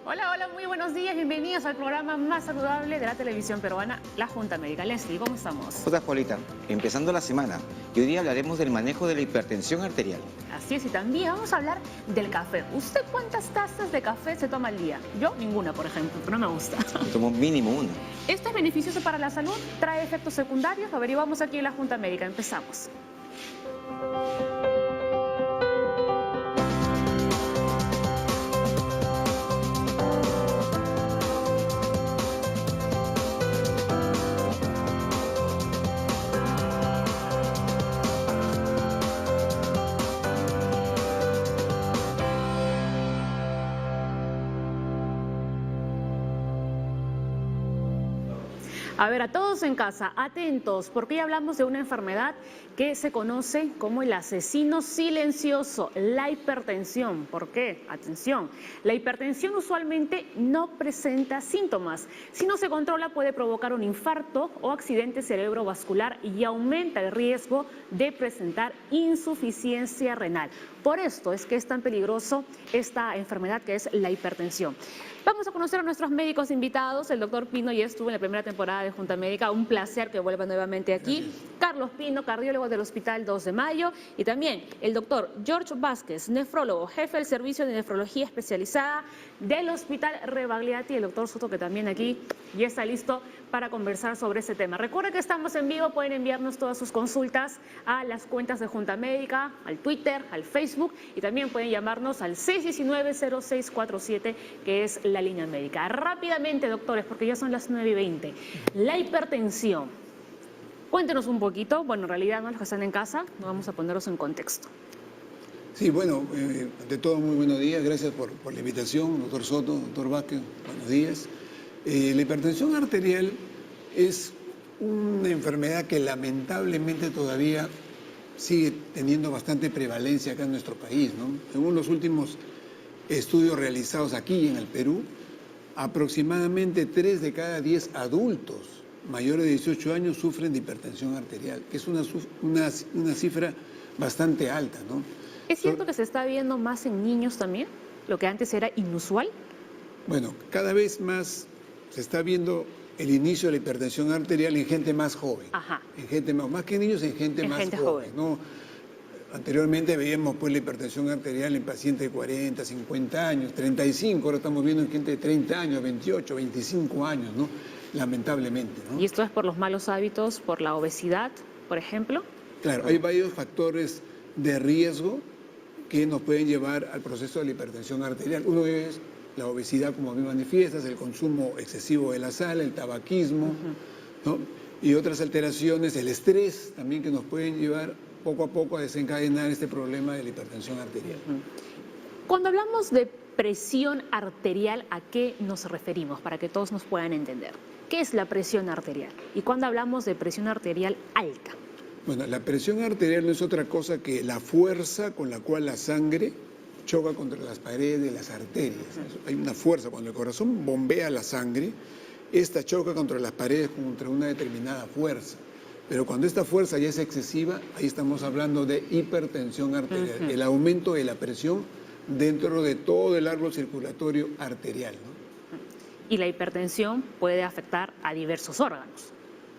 Hola, hola, muy buenos días, bienvenidos al programa más saludable de la televisión peruana, La Junta Médica. Leslie, ¿cómo estamos? Hola, Juanita, empezando la semana y hoy día hablaremos del manejo de la hipertensión arterial. Así es, y también vamos a hablar del café. ¿Usted cuántas tazas de café se toma al día? Yo ninguna, por ejemplo, pero no me gusta. Yo tomo mínimo una. ¿Esto es beneficioso para la salud? ¿Trae efectos secundarios? Lo averiguamos aquí en La Junta Médica. Empezamos. A ver, a todos en casa, atentos, porque hoy hablamos de una enfermedad que se conoce como el asesino silencioso, la hipertensión. ¿Por qué? Atención, la hipertensión usualmente no presenta síntomas. Si no se controla puede provocar un infarto o accidente cerebrovascular y aumenta el riesgo de presentar insuficiencia renal. Por esto es que es tan peligroso esta enfermedad que es la hipertensión. Vamos a conocer a nuestros médicos invitados. El doctor Pino ya estuvo en la primera temporada de Junta Médica. Un placer que vuelva nuevamente aquí. Gracias. Carlos Pino, cardiólogo del Hospital 2 de Mayo. Y también el doctor George Vázquez, nefrólogo, jefe del Servicio de Nefrología Especializada del Hospital Rebagliati. El doctor Soto, que también aquí ya está listo para conversar sobre ese tema. Recuerden que estamos en vivo, pueden enviarnos todas sus consultas a las cuentas de Junta Médica, al Twitter, al Facebook, y también pueden llamarnos al 619-0647, que es la línea médica. Rápidamente, doctores, porque ya son las 9:20. La hipertensión. Cuéntenos un poquito, bueno, en realidad no los que están en casa, no vamos a ponerlos en contexto. Sí, bueno, ante todo muy buenos días, gracias por la invitación, doctor Soto, doctor Vázquez, buenos días. La hipertensión arterial es una enfermedad que lamentablemente todavía sigue teniendo bastante prevalencia acá en nuestro país, ¿no? Según los últimos estudios realizados aquí en el Perú, aproximadamente 3 de cada 10 adultos mayores de 18 años sufren de hipertensión arterial, que es una cifra bastante alta, ¿no? ¿Es cierto que se está viendo más en niños también, lo que antes era inusual? Bueno, cada vez más se está viendo el inicio de la hipertensión arterial en gente más joven. Ajá. En gente más que niños, en gente más joven, ¿no? Anteriormente veíamos pues la hipertensión arterial en pacientes de 40, 50 años, 35, ahora estamos viendo en gente de 30 años, 28, 25 años, ¿no? Lamentablemente, ¿no? ¿Y esto es por los malos hábitos, por la obesidad, por ejemplo? Claro, hay varios factores de riesgo que nos pueden llevar al proceso de la hipertensión arterial. Uno es la obesidad, como bien manifiestas, el consumo excesivo de la sal, el tabaquismo, ¿no? Y otras alteraciones, el estrés también, que nos pueden llevar poco a poco a desencadenar este problema de la hipertensión arterial. Cuando hablamos de presión arterial, ¿a qué nos referimos? Para que todos nos puedan entender. ¿Qué es la presión arterial? Y cuando hablamos de presión arterial alta. Bueno, la presión arterial no es otra cosa que la fuerza con la cual la sangre choca contra las paredes de las arterias. Hay una fuerza, cuando el corazón bombea la sangre, esta choca contra las paredes contra una determinada fuerza. Pero cuando esta fuerza ya es excesiva, ahí estamos hablando de hipertensión arterial, el aumento de la presión dentro de todo el árbol circulatorio arterial, ¿no? Y la hipertensión puede afectar a diversos órganos.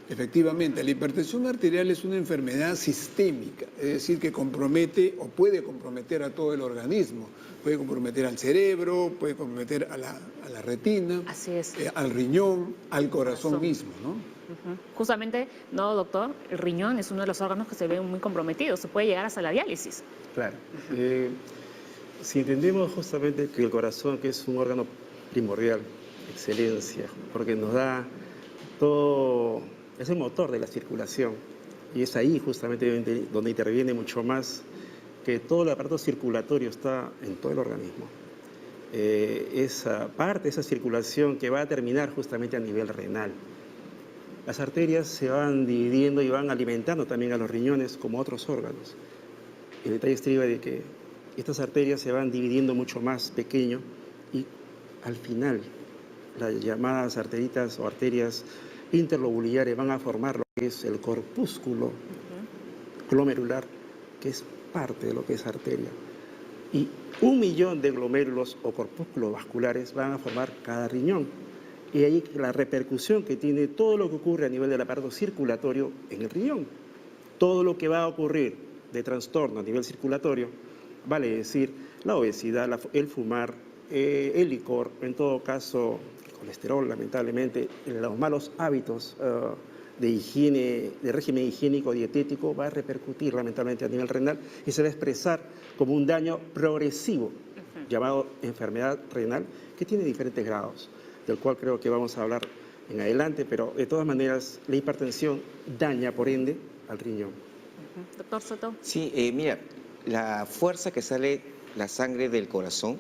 Efectivamente, la hipertensión arterial es una enfermedad sistémica, es decir, que compromete o puede comprometer a todo el organismo. Puede comprometer al cerebro, puede comprometer a la retina, así es, al riñón, al corazón mismo, ¿no? Justamente, no, doctor, el riñón es uno de los órganos que se ven muy comprometidos, se puede llegar hasta la diálisis. Claro. Si entendemos justamente que el corazón, que es un órgano primordial, excelencia, porque nos da todo, es el motor de la circulación, y es ahí justamente donde interviene mucho más, que todo el aparato circulatorio está en todo el organismo. Esa parte, esa circulación que va a terminar justamente a nivel renal. Las arterias se van dividiendo y van alimentando también a los riñones como otros órganos. El detalle estriba de que estas arterias se van dividiendo mucho más pequeño y al final las llamadas arteritas o arterias interlobulares van a formar lo que es el corpúsculo glomerular, que es parte de lo que es arteria. Y 1 millón de glomérulos o corpúsculos vasculares van a formar cada riñón. Y ahí la repercusión que tiene todo lo que ocurre a nivel del aparato circulatorio en el riñón. Todo lo que va a ocurrir de trastorno a nivel circulatorio, vale decir, la obesidad, el fumar, el licor, en todo caso, el colesterol, lamentablemente, los malos hábitos de higiene, de régimen higiénico dietético, va a repercutir lamentablemente a nivel renal y se va a expresar como un daño progresivo, llamado enfermedad renal, que tiene diferentes grados, del cual creo que vamos a hablar en adelante, pero de todas maneras la hipertensión daña, por ende, al riñón. Doctor Soto. Sí, mira, la fuerza que sale la sangre del corazón,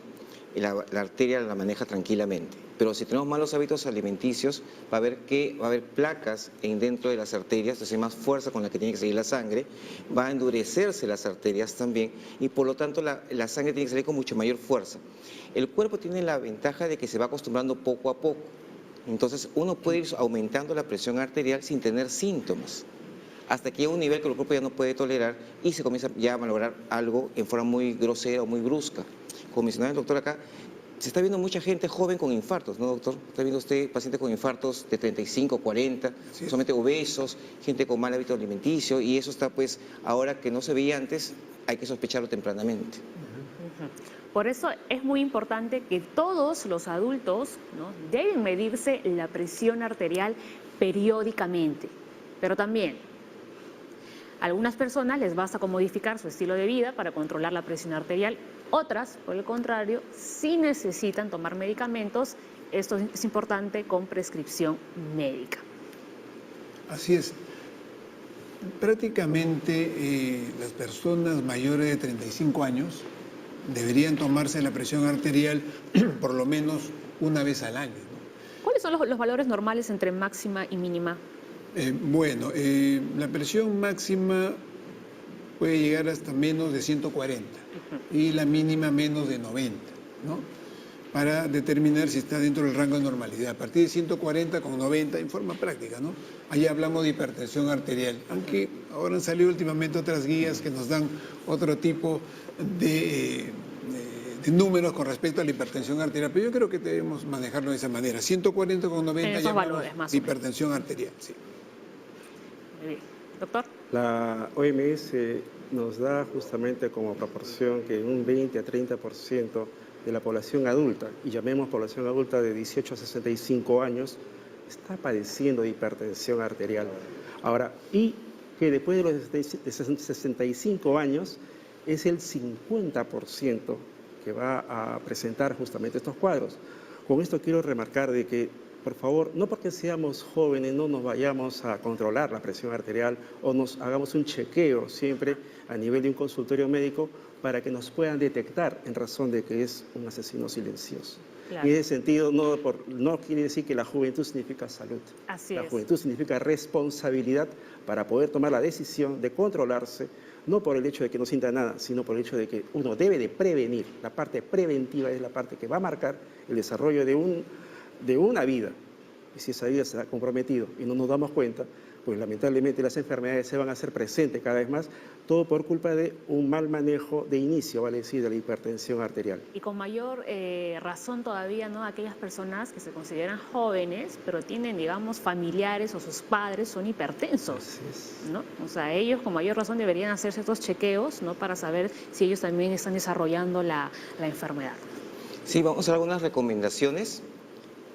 la arteria la maneja tranquilamente. Pero si tenemos malos hábitos alimenticios, va a haber placas dentro de las arterias, entonces hay más fuerza con la que tiene que salir la sangre, va a endurecerse las arterias también y por lo tanto la sangre tiene que salir con mucho mayor fuerza. El cuerpo tiene la ventaja de que se va acostumbrando poco a poco. Entonces uno puede ir aumentando la presión arterial sin tener síntomas, hasta que llega un nivel que el cuerpo ya no puede tolerar y se comienza ya a malograr algo en forma muy grosera o muy brusca. Como mencionaba el doctor acá, se está viendo mucha gente joven con infartos, ¿no, doctor? Está viendo usted pacientes con infartos de 35, 40, sí, solamente obesos, gente con mal hábito alimenticio, y eso está, pues, ahora que no se veía antes, hay que sospecharlo tempranamente. Por eso es muy importante que todos los adultos, ¿no?, deben medirse la presión arterial periódicamente, pero también a algunas personas les basta con modificar su estilo de vida para controlar la presión arterial. Otras, por el contrario, sí necesitan tomar medicamentos. Esto es importante con prescripción médica. Así es. Prácticamente las personas mayores de 35 años deberían tomarse la presión arterial por lo menos una vez al año, ¿no? ¿Cuáles son los valores normales entre máxima y mínima? La presión máxima puede llegar hasta menos de 140 y la mínima menos de 90, ¿no?, para determinar si está dentro del rango de normalidad. A partir de 140 con 90 en forma práctica, ¿no? Ahí hablamos de hipertensión arterial, aunque ahora han salido últimamente otras guías que nos dan otro tipo de números con respecto a la hipertensión arterial, pero yo creo que debemos manejarlo de esa manera. 140 con 90 llamamos hipertensión arterial. Sí. Muy bien. Doctor. La OMS nos da justamente como proporción que un 20 a 30% de la población adulta, y llamemos población adulta de 18 a 65 años, está padeciendo de hipertensión arterial. Ahora, y que después de los 65 años es el 50% que va a presentar justamente estos cuadros. Con esto quiero remarcar de que, por favor, no porque seamos jóvenes no nos vayamos a controlar la presión arterial o nos hagamos un chequeo siempre a nivel de un consultorio médico para que nos puedan detectar en razón de que es un asesino silencioso. Claro. Y en ese sentido no quiere decir que la juventud significa salud. Así la es. Juventud significa responsabilidad para poder tomar la decisión de controlarse, no por el hecho de que no sienta nada, sino por el hecho de que uno debe de prevenir. La parte preventiva es la parte que va a marcar el desarrollo de una vida. Y si esa vida se ha comprometido y no nos damos cuenta, pues lamentablemente las enfermedades se van a hacer presentes cada vez más, todo por culpa de un mal manejo de inicio, vale decir, de la hipertensión arterial. Y con mayor razón todavía, ¿no?, aquellas personas que se consideran jóvenes, pero tienen, digamos, familiares o sus padres son hipertensos, ¿no? O sea, ellos con mayor razón deberían hacerse estos chequeos, ¿no?, para saber si ellos también están desarrollando la enfermedad. Sí, vamos a hacer algunas recomendaciones.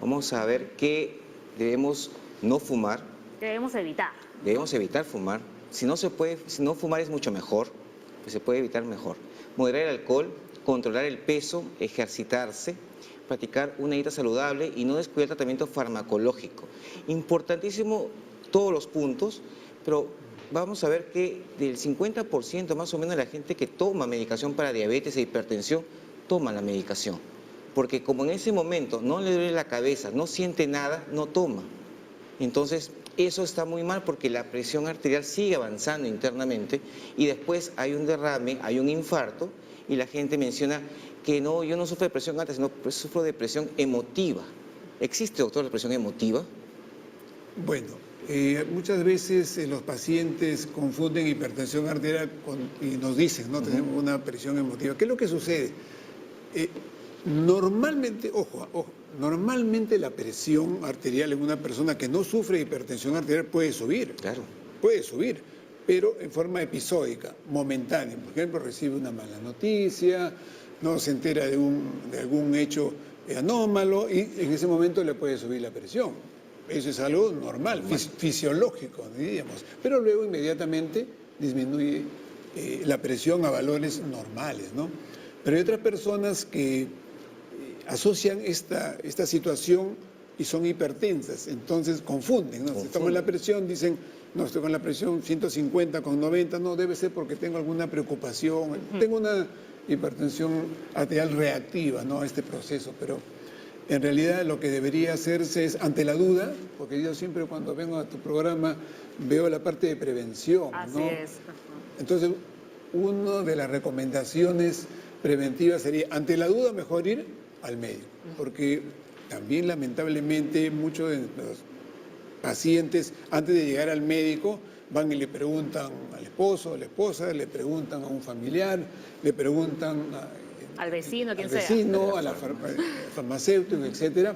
Vamos a ver qué debemos no fumar. Debemos evitar. Debemos evitar fumar. Si no fumar es mucho mejor, pues se puede evitar mejor. Moderar el alcohol, controlar el peso, ejercitarse, practicar una dieta saludable y no descuidar el tratamiento farmacológico. Importantísimo todos los puntos, pero vamos a ver que del 50% más o menos de la gente que toma medicación para diabetes e hipertensión, toma la medicación. Porque como en ese momento no le duele la cabeza, no siente nada, no toma. Entonces, eso está muy mal porque la presión arterial sigue avanzando internamente y después hay un derrame, hay un infarto y la gente menciona que no, yo no sufro de presión alta, sino sufro de presión emotiva. ¿Existe, doctor, la presión emotiva? Bueno, Muchas veces los pacientes confunden hipertensión arterial y nos dicen, ¿no? Tenemos una presión emotiva. ¿Qué es lo que sucede? Normalmente, ojo, normalmente la presión arterial en una persona que no sufre hipertensión arterial puede subir. Claro. Puede subir, pero en forma episódica, momentánea. Por ejemplo, recibe una mala noticia, no se entera de algún hecho anómalo y en ese momento le puede subir la presión. Eso es algo normal, fisiológico, diríamos. Pero luego inmediatamente disminuye la presión a valores normales, ¿no? Pero hay otras personas que asocian esta situación y son hipertensas, entonces confunden, ¿no? Si toman la presión, dicen, no, estoy con la presión 150 con 90, no, debe ser porque tengo alguna preocupación, tengo una hipertensión arterial reactiva, ¿no?, a este proceso, pero en realidad lo que debería hacerse es, ante la duda, porque yo siempre cuando vengo a tu programa veo la parte de prevención, Así ¿no? es. Entonces, una de las recomendaciones preventivas sería, ante la duda, mejor ir al médico, porque también lamentablemente muchos de los pacientes, antes de llegar al médico, van y le preguntan al esposo, a la esposa, le preguntan a un familiar, le preguntan Al vecino, quien sea. al vecino, a la farmacéutico, etcétera,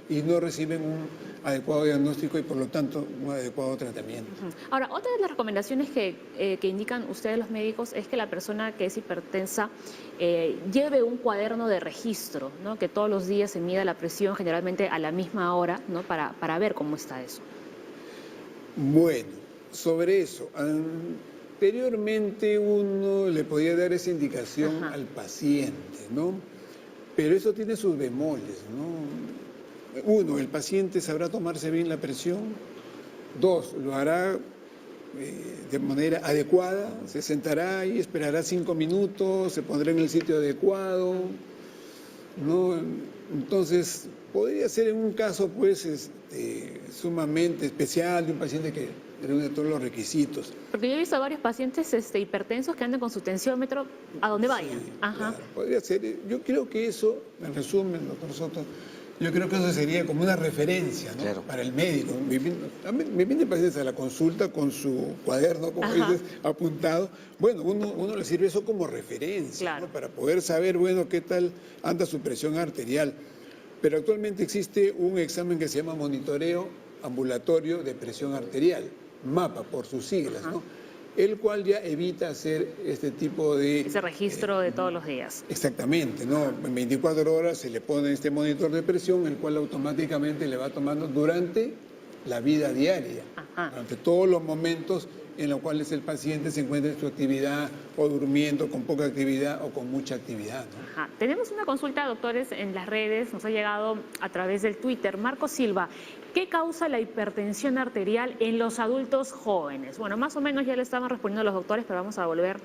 y no reciben un adecuado diagnóstico y por lo tanto un adecuado tratamiento. Ahora, otra de las recomendaciones que indican ustedes los médicos es que la persona que es hipertensa lleve un cuaderno de registro, ¿no?, que todos los días se mida la presión, generalmente a la misma hora, ¿no?, para ver cómo está eso. Bueno, sobre eso, anteriormente uno le podía dar esa indicación al paciente, ¿no? Pero eso tiene sus bemoles, ¿no? Uno, el paciente sabrá tomarse bien la presión. Dos, lo hará de manera adecuada, se sentará y esperará 5 minutos, se pondrá en el sitio adecuado, ¿no? Entonces, podría ser en un caso, pues, sumamente especial, de un paciente que reúne todos los requisitos. Porque yo he visto a varios pacientes hipertensos que andan con su tensiómetro a donde vayan. Sí, Ajá. claro, podría ser. Yo creo que eso, en resumen, doctor Soto, yo creo que eso sería como una referencia, ¿no?, claro, para el médico. Me vienen pacientes a la consulta con su cuaderno, como dices, apuntado. Bueno, uno le sirve eso como referencia, claro, ¿no?, para poder saber, bueno, qué tal anda su presión arterial. Pero actualmente existe un examen que se llama monitoreo ambulatorio de presión arterial, MAPA por sus siglas, ¿no?, el cual ya evita hacer este tipo de... ese registro de todos los días. Exactamente, ¿no? En 24 horas se le pone este monitor de presión, el cual automáticamente le va tomando durante la vida diaria, durante todos los momentos en los cuales el paciente se encuentra en su actividad o durmiendo, con poca actividad o con mucha actividad, ¿no? Ajá. Tenemos una consulta, doctores, en las redes, nos ha llegado a través del Twitter. Marco Silva, ¿qué causa la hipertensión arterial en los adultos jóvenes? Bueno, más o menos ya le estaban respondiendo los doctores, pero vamos a volver,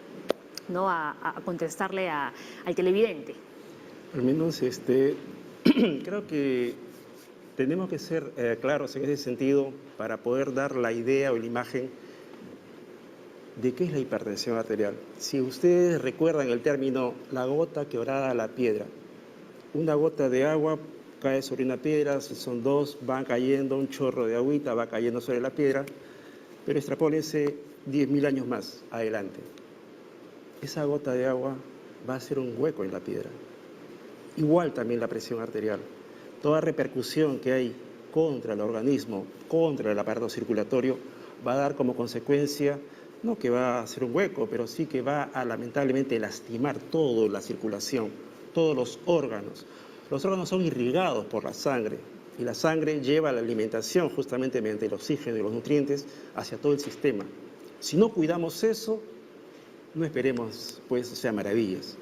¿no?, a contestarle al televidente. Al menos creo que tenemos que ser claros en ese sentido para poder dar la idea o la imagen de qué es la hipertensión arterial. Si ustedes recuerdan el término la gota que orada la piedra, una gota de agua cae sobre una piedra, si son dos van cayendo, un chorro de agüita va cayendo sobre la piedra, pero extrapólense 10.000 años más adelante. Esa gota de agua va a hacer un hueco en la piedra. Igual también la presión arterial. Toda repercusión que hay contra el organismo, contra el aparato circulatorio, va a dar como consecuencia, no que va a hacer un hueco, pero sí que va a lamentablemente lastimar toda la circulación, todos los órganos. Los órganos son irrigados por la sangre y la sangre lleva la alimentación justamente mediante el oxígeno y los nutrientes hacia todo el sistema. Si no cuidamos eso, no esperemos, pues, maravillas.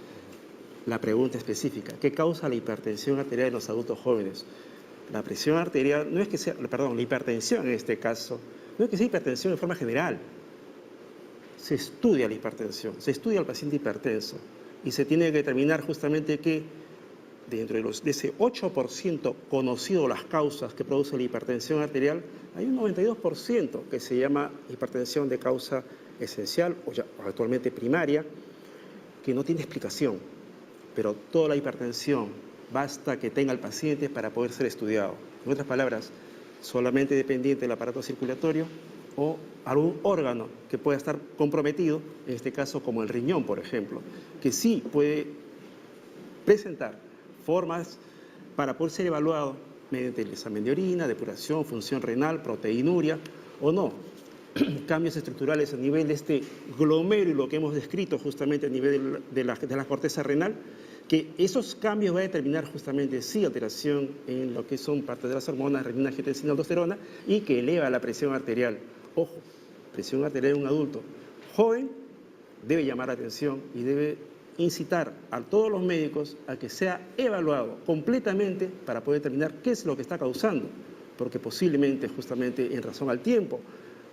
La pregunta específica, ¿qué causa la hipertensión arterial en los adultos jóvenes? La presión arterial, no es que sea, perdón, la hipertensión en este caso, no es que sea hipertensión de forma general. Se estudia la hipertensión, se estudia al paciente hipertenso y se tiene que determinar justamente que dentro de ese 8% conocido las causas que produce la hipertensión arterial, hay un 92% que se llama hipertensión de causa esencial o actualmente primaria, que no tiene explicación, pero toda la hipertensión basta que tenga el paciente para poder ser estudiado. En otras palabras, solamente dependiente del aparato circulatorio, o algún órgano que pueda estar comprometido, en este caso como el riñón, por ejemplo, que sí puede presentar formas para poder ser evaluado mediante el examen de orina, depuración, función renal, proteinuria o no. Cambios estructurales a nivel de este glomérulo que hemos descrito justamente a nivel de la corteza renal, que esos cambios van a determinar justamente sí alteración en lo que son parte de las hormonas, renina, angiotensina, aldosterona, y que eleva la presión arterial. Ojo, presión arterial en un adulto joven debe llamar la atención y debe incitar a todos los médicos a que sea evaluado completamente para poder determinar qué es lo que está causando, porque posiblemente justamente en razón al tiempo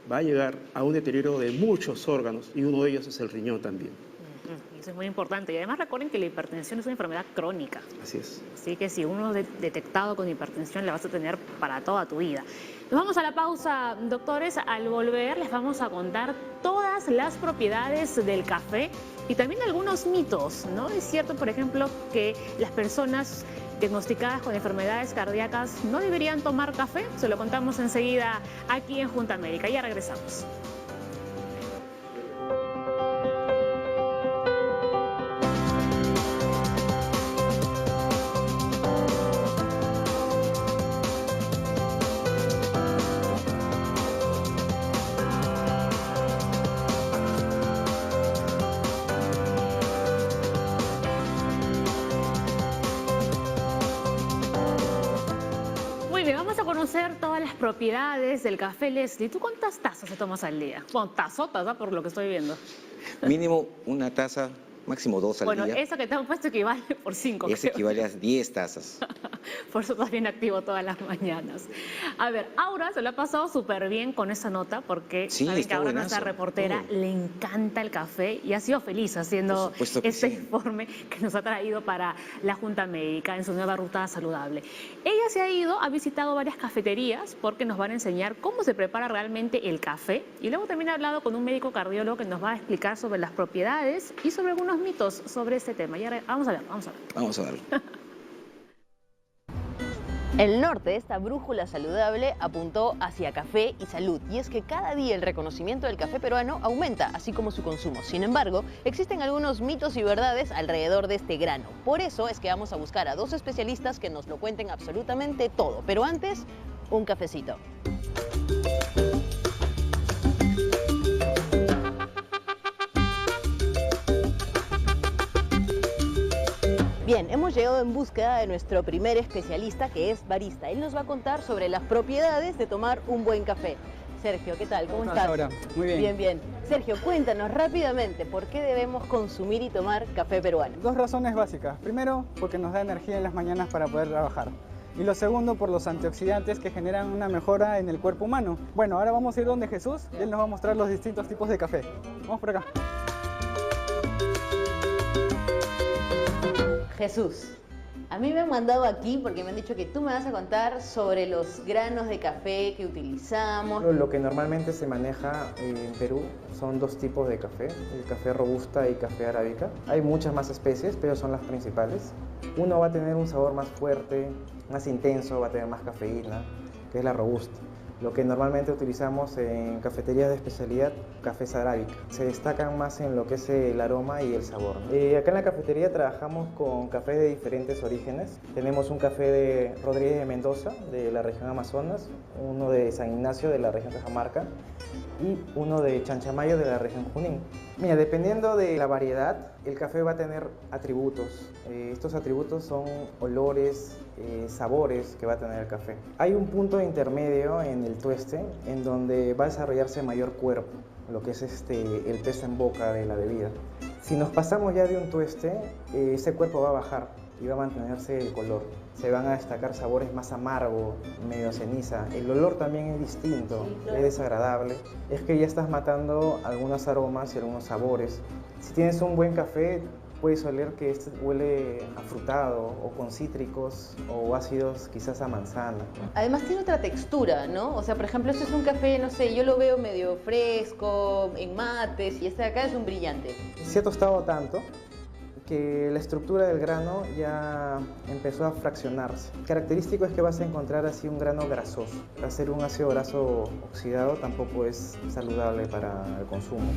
va a llegar a un deterioro de muchos órganos y uno de ellos es el riñón también. Eso es muy importante. Y además recuerden que la hipertensión es una enfermedad crónica. Así es. Así que si uno es detectado con hipertensión, la vas a tener para toda tu vida. Nos vamos a la pausa, doctores. Al volver les vamos a contar todas las propiedades del café y también algunos mitos, ¿no? Es cierto, por ejemplo, que las personas diagnosticadas con enfermedades cardíacas no deberían tomar café. Se lo contamos enseguida aquí en Junta América. Ya regresamos. Todas las propiedades del café, Leslie. ¿Tú cuántas tazas te tomas al día? Bueno, tazotas, ¿no? Por lo que estoy viendo. Mínimo una taza, máximo 2 al día. Bueno, esa que te han puesto equivale por 5. Ese equivale a 10 tazas. Por eso estás bien activo todas las mañanas. A ver, Aura se lo ha pasado súper bien con esa nota porque sí, saben que Aura, buenazo. Nuestra reportera, le encanta el café y ha sido feliz haciendo este informe que nos ha traído para la Junta Médica en su nueva ruta saludable. Ella se ha ido, ha visitado varias cafeterías porque nos van a enseñar cómo se prepara realmente el café y luego también ha hablado con un médico cardiólogo que nos va a explicar sobre las propiedades y sobre algunos mitos sobre este tema. Ya, vamos a ver. Vamos a verlo. El norte de esta brújula saludable apuntó hacia café y salud, y es que cada día el reconocimiento del café peruano aumenta, así como su consumo. Sin embargo, existen algunos mitos y verdades alrededor de este grano. Por eso es que vamos a buscar a dos especialistas que nos lo cuenten absolutamente todo. Pero antes, un cafecito. Bien, hemos llegado en búsqueda de nuestro primer especialista, que es barista. Él nos va a contar sobre las propiedades de tomar un buen café. Sergio, ¿qué tal? ¿Cómo estás? Ahora, muy bien. Bien, bien. Sergio, cuéntanos rápidamente, ¿por qué debemos consumir y tomar café peruano? Dos razones básicas. Primero, porque nos da energía en las mañanas para poder trabajar. Y lo segundo, por los antioxidantes que generan una mejora en el cuerpo humano. Bueno, ahora vamos a ir donde Jesús y él nos va a mostrar los distintos tipos de café. Vamos por acá. Jesús, a mí me han mandado aquí porque me han dicho que tú me vas a contar sobre los granos de café que utilizamos. Lo que normalmente se maneja en Perú son dos tipos de café, el café robusta y café arábica. Hay muchas más especies, pero son las principales. Uno va a tener un sabor más fuerte, más intenso, va a tener más cafeína, que es la robusta. Lo que normalmente utilizamos en cafeterías de especialidad, cafés arábica. Se destacan más en lo que es el aroma y el sabor. Acá en la cafetería trabajamos con cafés de diferentes orígenes. Tenemos un café de Rodríguez de Mendoza, de la región Amazonas, uno de San Ignacio, de la región Cajamarca, y uno de Chanchamayo, de la región Junín. Mira, dependiendo de la variedad, el café va a tener atributos. Estos atributos son olores, sabores que va a tener el café. Hay un punto intermedio en el tueste en donde va a desarrollarse mayor cuerpo, lo que es el peso en boca de la bebida. Si nos pasamos ya de un tueste, ese cuerpo va a bajar y va a mantenerse el color. Se van a destacar sabores más amargos, medio ceniza. El olor también es distinto, es desagradable. Es que ya estás matando algunos aromas y algunos sabores. Si tienes un buen café, puedes oler que huele a frutado o con cítricos o ácidos, quizás a manzana. Además tiene otra textura, ¿no? O sea, por ejemplo, este es un café, no sé, yo lo veo medio fresco, en mates, y este de acá es un brillante. Se ha tostado tanto que la estructura del grano ya empezó a fraccionarse. Característico es que vas a encontrar así un grano grasoso. Hacer un ácido graso oxidado tampoco es saludable para el consumo.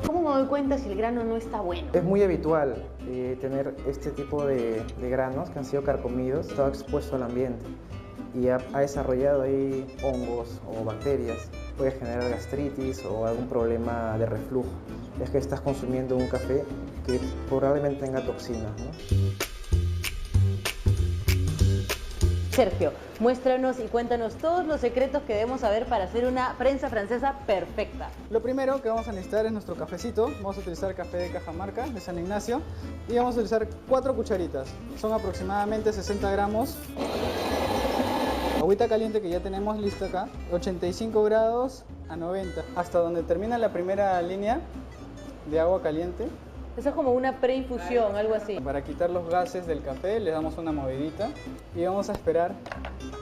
¿Cómo me doy cuenta si el grano no está bueno? Es muy habitual tener este tipo de granos que han sido carcomidos, estado expuesto al ambiente y ha desarrollado ahí hongos o bacterias. Puede generar gastritis o algún problema de reflujo. Es que estás consumiendo un café que probablemente tenga toxinas, ¿no? Sergio, muéstranos y cuéntanos todos los secretos que debemos saber para hacer una prensa francesa perfecta. Lo primero que vamos a necesitar es nuestro cafecito. Vamos a utilizar café de Cajamarca, de San Ignacio. Y vamos a utilizar 4 cucharitas. Son aproximadamente 60 gramos. Agüita caliente que ya tenemos lista acá. 85 grados a 90. Hasta donde termina la primera línea de agua caliente. Eso es como una preinfusión, algo así. Para quitar los gases del café le damos una movidita y vamos a esperar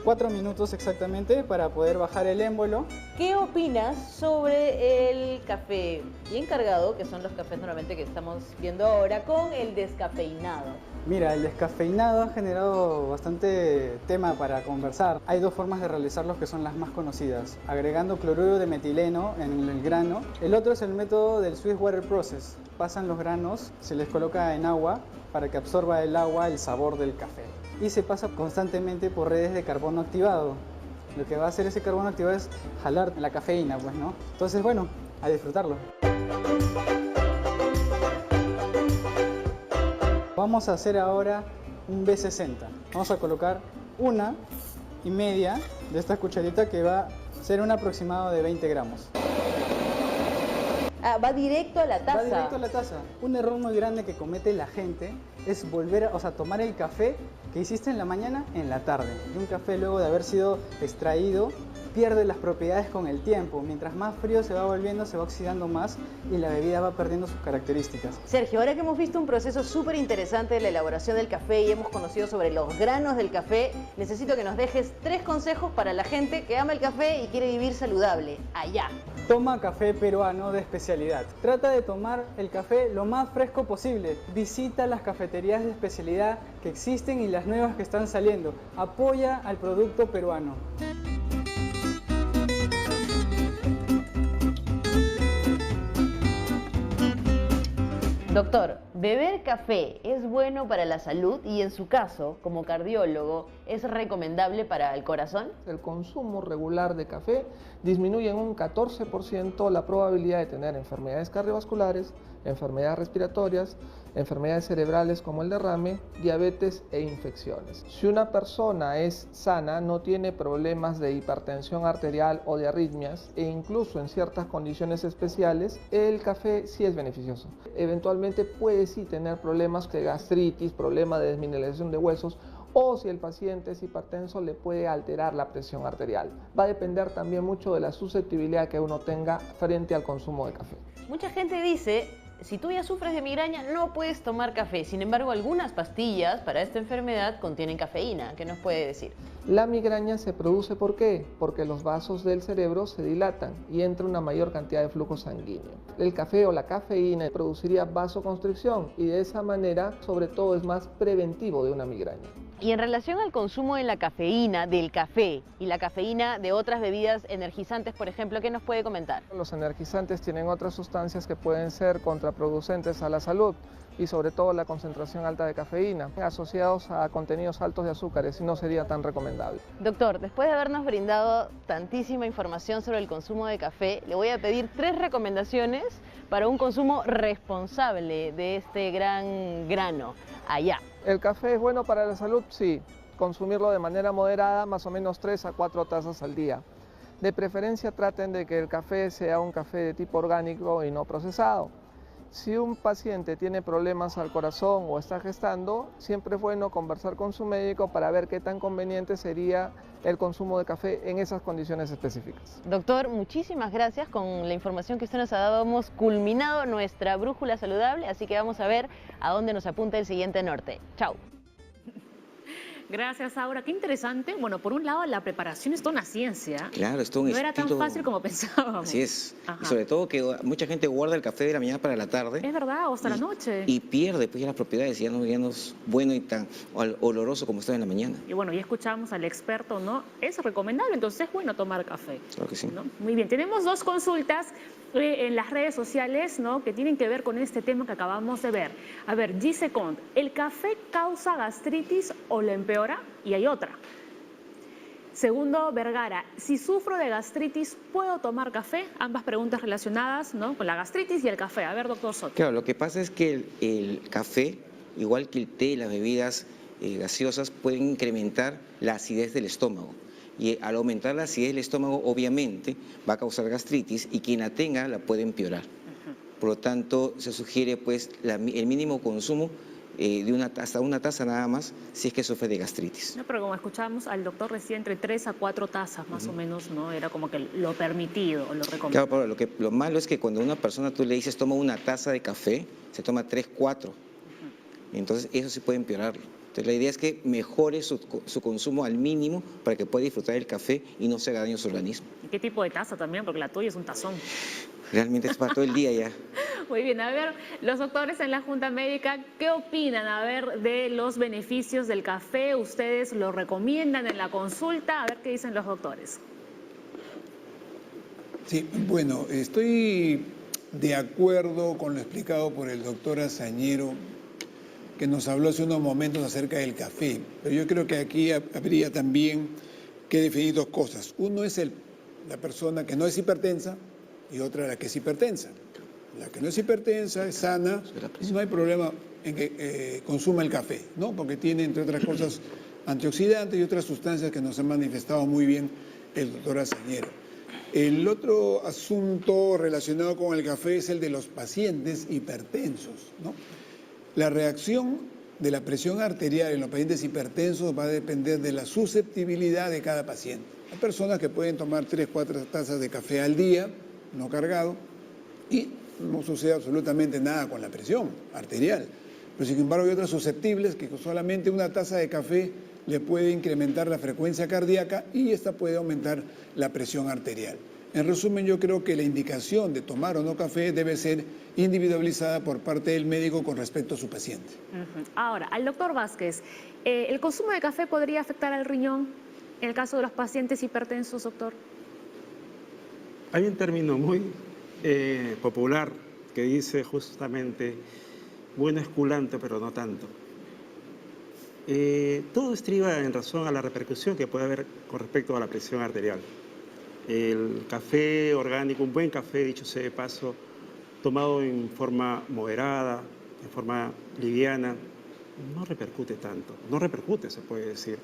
4 minutos exactamente para poder bajar el émbolo. ¿Qué opinas sobre el café bien cargado, que son los cafés normalmente que estamos viendo ahora, con el descafeinado? Mira, el descafeinado ha generado bastante tema para conversar. Hay 2 formas de realizarlos que son las más conocidas. Agregando cloruro de metileno en el grano. El otro es el método del Swiss Water Process. Pasan los granos, se les coloca en agua para que absorba el agua el sabor del café. Y se pasa constantemente por redes de carbono activado. Lo que va a hacer ese carbono activado es jalar la cafeína, pues, ¿no? Entonces, bueno, a disfrutarlo. Vamos a hacer ahora un B60. Vamos a colocar 1,5 de esta cucharita que va a ser un aproximado de 20 gramos. Ah, va directo a la taza. Va directo a la taza. Un error muy grande que comete la gente es volver a tomar el café que hiciste en la mañana en la tarde. Y un café luego de haber sido extraído pierde las propiedades con el tiempo. Mientras más frío se va volviendo, se va oxidando más y la bebida va perdiendo sus características. Sergio, ahora que hemos visto un proceso súper interesante de la elaboración del café y hemos conocido sobre los granos del café, necesito que nos dejes 3 consejos para la gente que ama el café y quiere vivir saludable. Allá. Toma café peruano de especialidad. Trata de tomar el café lo más fresco posible. Visita las cafeterías de especialidad que existen y las nuevas que están saliendo. Apoya al producto peruano. Doctor, beber café es bueno para la salud y en su caso, como cardiólogo, ¿es recomendable para el corazón? El consumo regular de café disminuye en un 14% la probabilidad de tener enfermedades cardiovasculares, enfermedades respiratorias, enfermedades cerebrales como el derrame, diabetes e infecciones. Si una persona es sana, no tiene problemas de hipertensión arterial o de arritmias e incluso en ciertas condiciones especiales, el café sí es beneficioso. Eventualmente puede sí tener problemas de gastritis, problemas de desmineralización de huesos, o si el paciente es hipertenso le puede alterar la presión arterial. Va a depender también mucho de la susceptibilidad que uno tenga frente al consumo de café. Mucha gente dice, si tú ya sufres de migraña no puedes tomar café. Sin embargo, algunas pastillas para esta enfermedad contienen cafeína. ¿Qué nos puede decir? La migraña se produce ¿por qué? Porque los vasos del cerebro se dilatan y entra una mayor cantidad de flujo sanguíneo. El café o la cafeína produciría vasoconstricción y de esa manera, sobre todo, es más preventivo de una migraña. Y en relación al consumo de la cafeína del café y la cafeína de otras bebidas energizantes, por ejemplo, ¿qué nos puede comentar? Los energizantes tienen otras sustancias que pueden ser contraproducentes a la salud y sobre todo la concentración alta de cafeína, asociados a contenidos altos de azúcares, y no sería tan recomendable. Doctor, después de habernos brindado tantísima información sobre el consumo de café, le voy a pedir 3 recomendaciones para un consumo responsable de este gran grano. Allá. ¿El café es bueno para la salud? Sí. Consumirlo de manera moderada, más o menos 3 a 4 tazas al día. De preferencia traten de que el café sea un café de tipo orgánico y no procesado. Si un paciente tiene problemas al corazón o está gestando, siempre es bueno conversar con su médico para ver qué tan conveniente sería el consumo de café en esas condiciones específicas. Doctor, muchísimas gracias. Con la información que usted nos ha dado hemos culminado nuestra brújula saludable, así que vamos a ver a dónde nos apunta el siguiente norte. Chao. Gracias, Aura. Qué interesante. Bueno, por un lado, la preparación es toda una ciencia. Claro, es todo un No era tan estilo. fácil como pensábamos. Así es. Ajá. Y sobre todo que mucha gente guarda el café de la mañana para la tarde. Es verdad, o hasta la noche. Y pierde pues ya las propiedades, ya no es bueno y tan oloroso como estaba en la mañana. Y bueno, ya escuchamos al experto, ¿no? Es recomendable, entonces es bueno tomar café. Claro que sí. ¿No? Muy bien, tenemos dos consultas en las redes sociales, ¿no? Que tienen que ver con este tema que acabamos de ver. A ver, Gise Cont, ¿el café causa gastritis o la empeora? Y hay otra. Segundo, Vergara, si sufro de gastritis, ¿puedo tomar café? Ambas preguntas relacionadas, ¿no? Con la gastritis y el café. A ver, doctor Soto. Claro, lo que pasa es que el café, igual que el té, las bebidas gaseosas, pueden incrementar la acidez del estómago. Y al aumentar la acidez del estómago, obviamente, va a causar gastritis y quien la tenga la puede empeorar. Por lo tanto, se sugiere pues el mínimo consumo de hasta una taza nada más si es que sufre de gastritis. No, pero como escuchábamos al doctor decía entre 3 a 4 tazas más o menos, ¿no? Era como que lo permitido, lo recomendado. Claro, pero lo malo es que cuando a una persona tú le dices toma una taza de café, se toma 3, 4. Entonces eso sí puede empeorarlo. Entonces la idea es que mejore su consumo al mínimo para que pueda disfrutar del café y no se haga daño a su organismo. ¿Y qué tipo de taza también? Porque la tuya es un tazón. Realmente es para todo el día ya. Muy bien, a ver, los doctores en la Junta Médica, ¿qué opinan, a ver, de los beneficios del café? ¿Ustedes lo recomiendan en la consulta? A ver qué dicen los doctores. Sí, bueno, estoy de acuerdo con lo explicado por el doctor Azañero, que nos habló hace unos momentos acerca del café. Pero yo creo que aquí habría también que definir dos cosas. Uno es la persona que no es hipertensa y otra la que es hipertensa. La que no es hipertensa, es sana, no hay problema en que consuma el café, ¿no? Porque tiene, entre otras cosas, antioxidantes y otras sustancias que nos ha manifestado muy bien el doctor Azañero. El otro asunto relacionado con el café es el de los pacientes hipertensos, ¿no? La reacción de la presión arterial en los pacientes hipertensos va a depender de la susceptibilidad de cada paciente. Hay personas que pueden tomar 3, 4 tazas de café al día, no cargado, y no sucede absolutamente nada con la presión arterial. Pero sin embargo hay otras susceptibles que solamente una taza de café le puede incrementar la frecuencia cardíaca y esta puede aumentar la presión arterial. En resumen, yo creo que la indicación de tomar o no café debe ser individualizada por parte del médico con respecto a su paciente. Ahora, al doctor Vázquez, ¿el consumo de café podría afectar al riñón en el caso de los pacientes hipertensos, doctor? Hay un término muy popular que dice justamente, bueno es culante, pero no tanto. Todo estriba en razón a la repercusión que puede haber con respecto a la presión arterial. El café orgánico, un buen café, dicho sea de paso, tomado en forma moderada, en forma liviana, no repercute tanto, no repercute, se puede decir.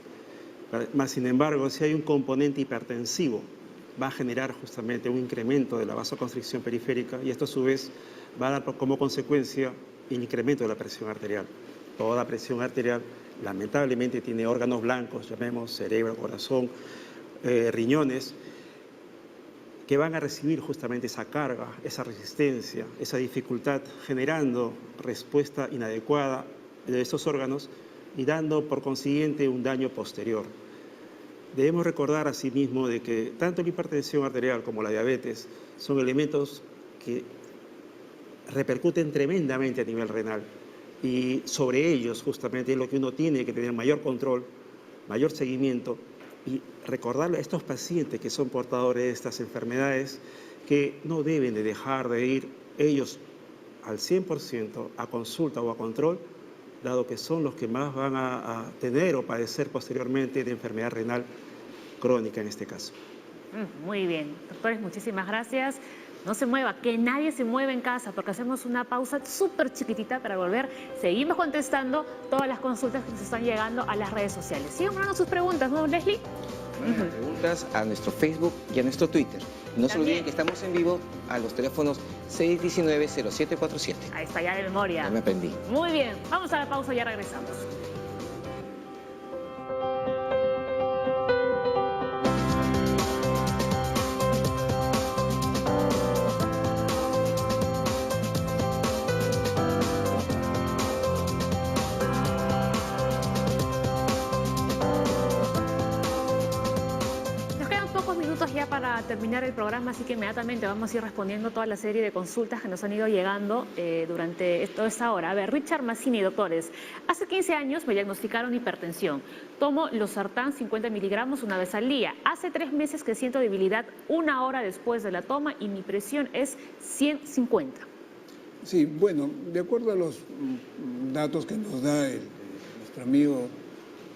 Más sin embargo, si hay un componente hipertensivo, va a generar justamente un incremento de la vasoconstricción periférica y esto a su vez va a dar como consecuencia el incremento de la presión arterial. Toda presión arterial lamentablemente tiene órganos blancos, llamemos cerebro, corazón, riñones, que van a recibir justamente esa carga, esa resistencia, esa dificultad, generando respuesta inadecuada de estos órganos y dando por consiguiente un daño posterior. Debemos recordar asimismo de que tanto la hipertensión arterial como la diabetes son elementos que repercuten tremendamente a nivel renal y sobre ellos justamente es lo que uno tiene que tener mayor control, mayor seguimiento y recordarle a estos pacientes que son portadores de estas enfermedades que no deben de dejar de ir ellos al 100% a consulta o a control, dado que son los que más van a tener o padecer posteriormente de enfermedad renal crónica en este caso. Muy bien, doctores, muchísimas gracias. No se mueva, que nadie se mueva en casa porque hacemos una pausa súper chiquitita para volver. Seguimos contestando todas las consultas que nos están llegando a las redes sociales. Sigan mandando sus preguntas, ¿no, Leslie? Preguntas a nuestro Facebook y a nuestro Twitter. No se olviden que estamos en vivo a los teléfonos 619-0747. Ahí está, ya de memoria. Ya me aprendí. Muy bien, vamos a la pausa y ya regresamos. para terminar el programa, así que inmediatamente vamos a ir respondiendo toda la serie de consultas que nos han ido llegando durante toda esta hora. A ver, Richard Mazzini, doctores. Hace 15 años me diagnosticaron hipertensión. Tomo losartán 50 miligramos una vez al día. Hace 3 meses que siento debilidad 1 hora después de la toma y mi presión es 150. Sí, bueno, de acuerdo a los datos que nos da nuestro amigo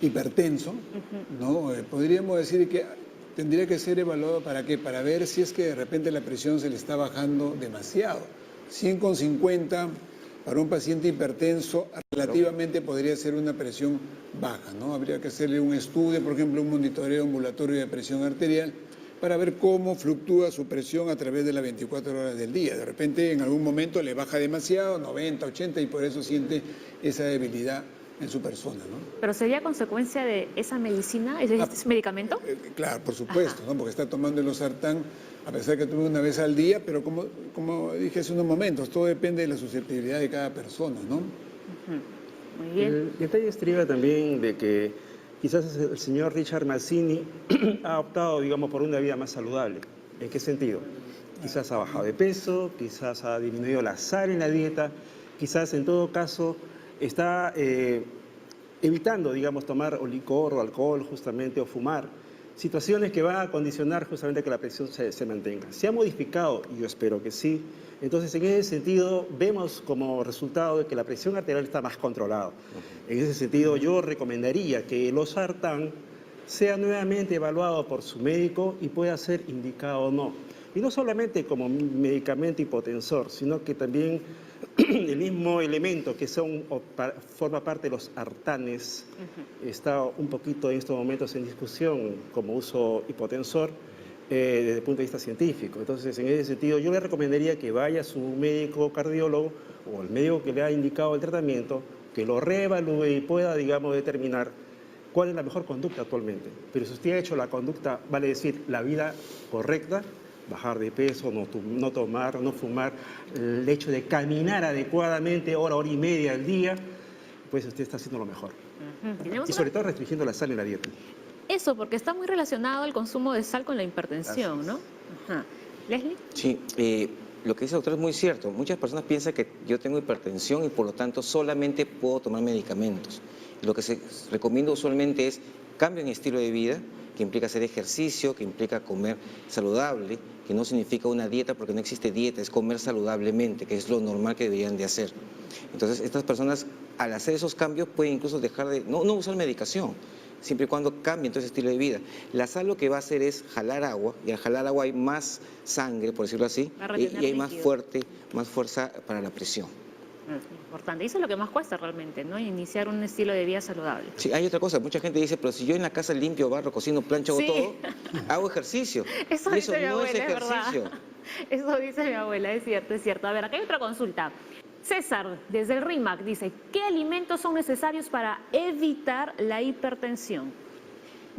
hipertenso, ¿no? Podríamos decir que tendría que ser evaluado ¿para qué? Para ver si es que de repente la presión se le está bajando demasiado. 100/50 para un paciente hipertenso relativamente podría ser una presión baja, ¿no? Habría que hacerle un estudio, por ejemplo, un monitoreo ambulatorio de presión arterial para ver cómo fluctúa su presión a través de las 24 horas del día. De repente en algún momento le baja demasiado, 90, 80, y por eso siente esa debilidad en su persona, ¿no? ¿Pero sería consecuencia de esa medicina, ese medicamento? Claro, por supuesto, ¿no? Porque está tomando el losartán, a pesar que toma una vez al día, pero como dije hace unos momentos, todo depende de la susceptibilidad de cada persona, ¿no? Muy bien. El detalle estriba también de que quizás el señor Richard Mazzini ha optado, digamos, por una vida más saludable. ¿En qué sentido? Quizás ha bajado de peso, quizás ha disminuido la sal en la dieta, quizás en todo caso está evitando, digamos, tomar o licor o alcohol justamente o fumar, situaciones que van a condicionar justamente que la presión se mantenga. ¿Se ha modificado? Yo espero que sí. Entonces, en ese sentido, vemos como resultado de que la presión arterial está más controlada. En ese sentido, yo recomendaría que el losartán sea nuevamente evaluado por su médico y pueda ser indicado o no. Y no solamente como medicamento hipotensor, sino que también el mismo elemento que forma parte de los artanes está un poquito en estos momentos en discusión como uso hipotensor desde el punto de vista científico. Entonces, en ese sentido, yo le recomendaría que vaya a su médico cardiólogo o el médico que le ha indicado el tratamiento, que lo reevalúe y pueda, digamos, determinar cuál es la mejor conducta actualmente. Pero si usted ha hecho la conducta, vale decir, la vida correcta, bajar de peso, no tomar, no fumar, el hecho de caminar adecuadamente, hora y media al día, pues usted está haciendo lo mejor. Y sobre todo restringiendo la sal en la dieta. Eso, porque está muy relacionado el consumo de sal con la hipertensión, ¿no? ¿Leslie? Sí, lo que dice el doctor es muy cierto. Muchas personas piensan que yo tengo hipertensión y por lo tanto solamente puedo tomar medicamentos. Lo que se recomienda usualmente es cambio en estilo de vida, que implica hacer ejercicio, que implica comer saludable, que no significa una dieta porque no existe dieta, es comer saludablemente, que es lo normal que deberían de hacer. Entonces, estas personas al hacer esos cambios pueden incluso dejar de no usar medicación, siempre y cuando cambien todo ese estilo de vida. La sal lo que va a hacer es jalar agua, y al jalar agua hay más sangre, por decirlo así, y hay más fuerza para la presión. Importante. Eso es lo que más cuesta realmente, ¿no? Iniciar un estilo de vida saludable. Sí, hay otra cosa. Mucha gente dice, pero si yo en la casa limpio, barro, cocino, plancho, hago todo, hago ejercicio. Eso y eso dice mi no abuela, es ejercicio. ¿verdad? Eso dice mi abuela, es cierto, es cierto. A ver, acá hay otra consulta. César, desde el RIMAC, dice, ¿qué alimentos son necesarios para evitar la hipertensión?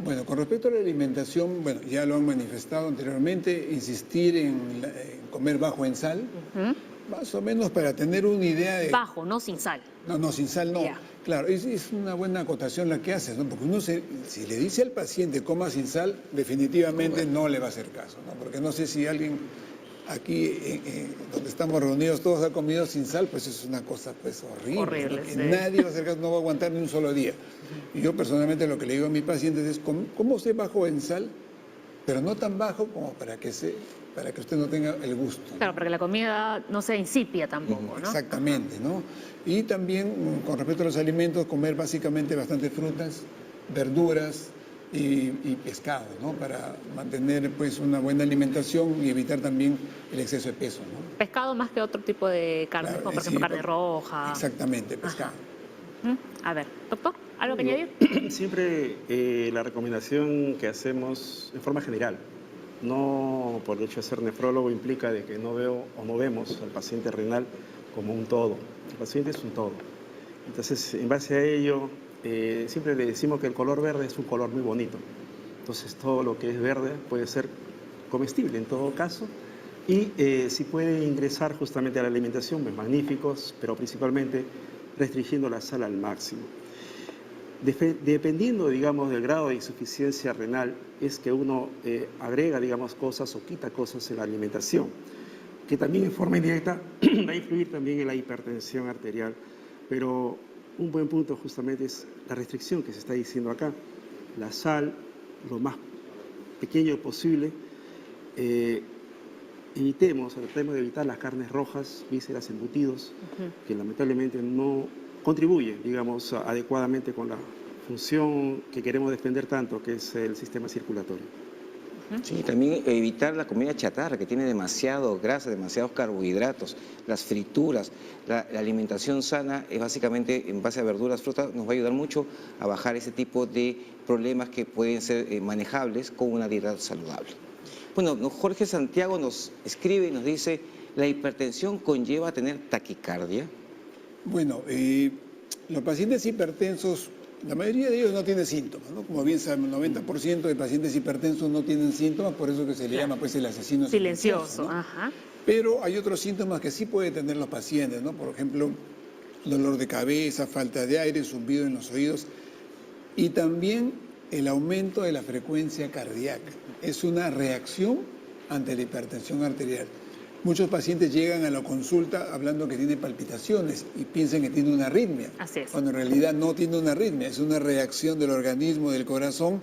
Bueno, con respecto a la alimentación, bueno, ya lo han manifestado anteriormente, insistir en comer bajo en sal, más o menos para tener una idea de... Bajo, no sin sal. No, sin sal no. Yeah. Claro, es una buena acotación la que haces, ¿no? Porque uno si le dice al paciente coma sin sal, definitivamente no le va a hacer caso, ¿no? Porque no sé si alguien aquí, donde estamos reunidos, todos ha comido sin sal, pues es una cosa pues horrible. Horrible, ¿no? sí. Nadie va a hacer caso, no va a aguantar ni un solo día. Y yo personalmente lo que le digo a mis pacientes es, ¿cómo usted bajo en sal? Pero no tan bajo como para que usted no tenga el gusto, ¿no? Claro, para que la comida no sea insípida tampoco, ¿no? Exactamente, ¿no? Y también, con respecto a los alimentos, comer básicamente bastantes frutas, verduras y pescado, ¿no? Para mantener pues una buena alimentación y evitar también el exceso de peso, ¿no? Pescado más que otro tipo de carne, Claro, como por ejemplo carne roja. Exactamente, pescado. A ver, doctor, ¿algo que añadir? Siempre la recomendación que hacemos en forma general, no por el hecho de ser nefrólogo implica de que no veo o no vemos al paciente renal como un todo. El paciente es un todo. Entonces, en base a ello, siempre le decimos que el color verde es un color muy bonito. Entonces, todo lo que es verde puede ser comestible en todo caso. Y si puede ingresar justamente a la alimentación, pues magníficos, pero principalmente restringiendo la sal al máximo. Dependiendo, digamos, del grado de insuficiencia renal, es que uno agrega, digamos, cosas o quita cosas en la alimentación, que también en forma indirecta va a influir también en la hipertensión arterial. Pero un buen punto justamente es la restricción que se está diciendo acá. La sal, lo más pequeño posible. Tratemos de evitar las carnes rojas, vísceras, embutidos, que lamentablemente no contribuyen, digamos, adecuadamente con la función que queremos defender tanto, que es el sistema circulatorio. Sí, también evitar la comida chatarra, que tiene demasiado grasa, demasiados carbohidratos, las frituras, la alimentación sana, básicamente en base a verduras, frutas, nos va a ayudar mucho a bajar ese tipo de problemas que pueden ser manejables con una dieta saludable. Bueno, Jorge Santiago nos escribe y nos dice, ¿la hipertensión conlleva tener taquicardia? Bueno, los pacientes hipertensos, la mayoría de ellos no tienen síntomas, ¿no? Como bien saben, el 90% de pacientes hipertensos no tienen síntomas, por eso que se le llama pues el asesino silencioso, ¿no? Ajá. Pero hay otros síntomas que sí pueden tener los pacientes, ¿no? Por ejemplo, dolor de cabeza, falta de aire, zumbido en los oídos y también el aumento de la frecuencia cardíaca. Es una reacción ante la hipertensión arterial. Muchos pacientes llegan a la consulta hablando que tiene palpitaciones y piensan que tiene una arritmia. Así es. Cuando en realidad no tiene una arritmia, es una reacción del organismo, del corazón,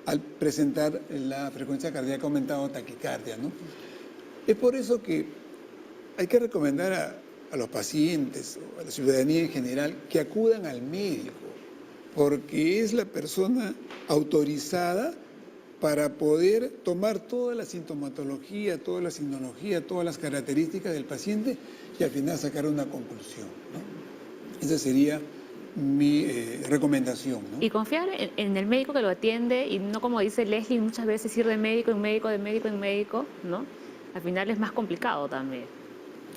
al presentar la frecuencia cardíaca aumentada o taquicardia, ¿no? Es por eso que hay que recomendar a los pacientes, o a la ciudadanía en general, que acudan al médico, porque es la persona autorizada para poder tomar toda la sintomatología, toda la signología, todas las características del paciente y al final sacar una conclusión, ¿no? Esa sería mi recomendación, ¿no? Y confiar en el médico que lo atiende y no como dice Leslie, muchas veces ir de médico en médico, de médico en médico, ¿no? Al final es más complicado también.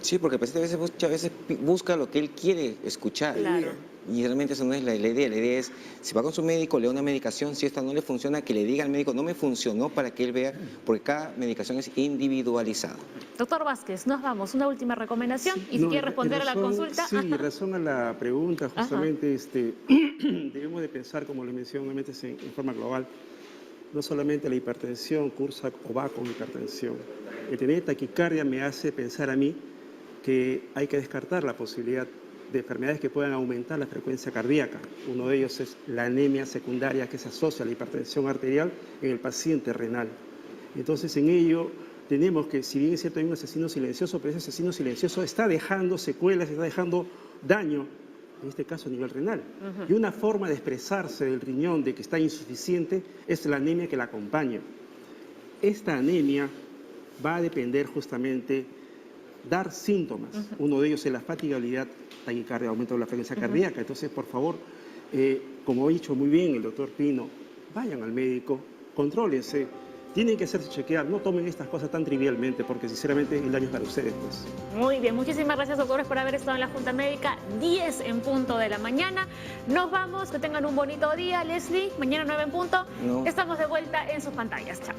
Sí, porque el paciente muchas veces busca lo que él quiere escuchar. Claro. Y realmente eso no es la idea. La idea es, si va con su médico, le da una medicación, si esta no le funciona, que le diga al médico, no me funcionó, para que él vea, porque cada medicación es individualizada. Doctor Vázquez, nos vamos. Una última recomendación. Y si quiere responder a la consulta. Sí, en razón a la pregunta, justamente debemos de pensar, como le mencioné, en forma global. No solamente la hipertensión cursa o va con hipertensión. El tener taquicardia me hace pensar a mí que hay que descartar la posibilidad de enfermedades que puedan aumentar la frecuencia cardíaca. Uno de ellos es la anemia secundaria que se asocia a la hipertensión arterial en el paciente renal. Entonces, en ello tenemos que, si bien es cierto, hay un asesino silencioso, pero ese asesino silencioso está dejando secuelas, está dejando daño, en este caso a nivel renal. Y una forma de expresarse del riñón de que está insuficiente es la anemia que la acompaña. Esta anemia va a depender justamente dar síntomas. Uno de ellos es la fatigabilidad, taquicardia, aumento de la frecuencia cardíaca. Entonces, por favor, como ha dicho muy bien el doctor Pino, vayan al médico, contrólense, tienen que hacerse chequear, no tomen estas cosas tan trivialmente, porque sinceramente el daño es para ustedes, pues. Muy bien, muchísimas gracias, doctores, por haber estado en la Junta Médica, 10 en punto de la mañana. Nos vamos, que tengan un bonito día, Leslie, mañana 9 en punto. Estamos de vuelta en sus pantallas. Chao.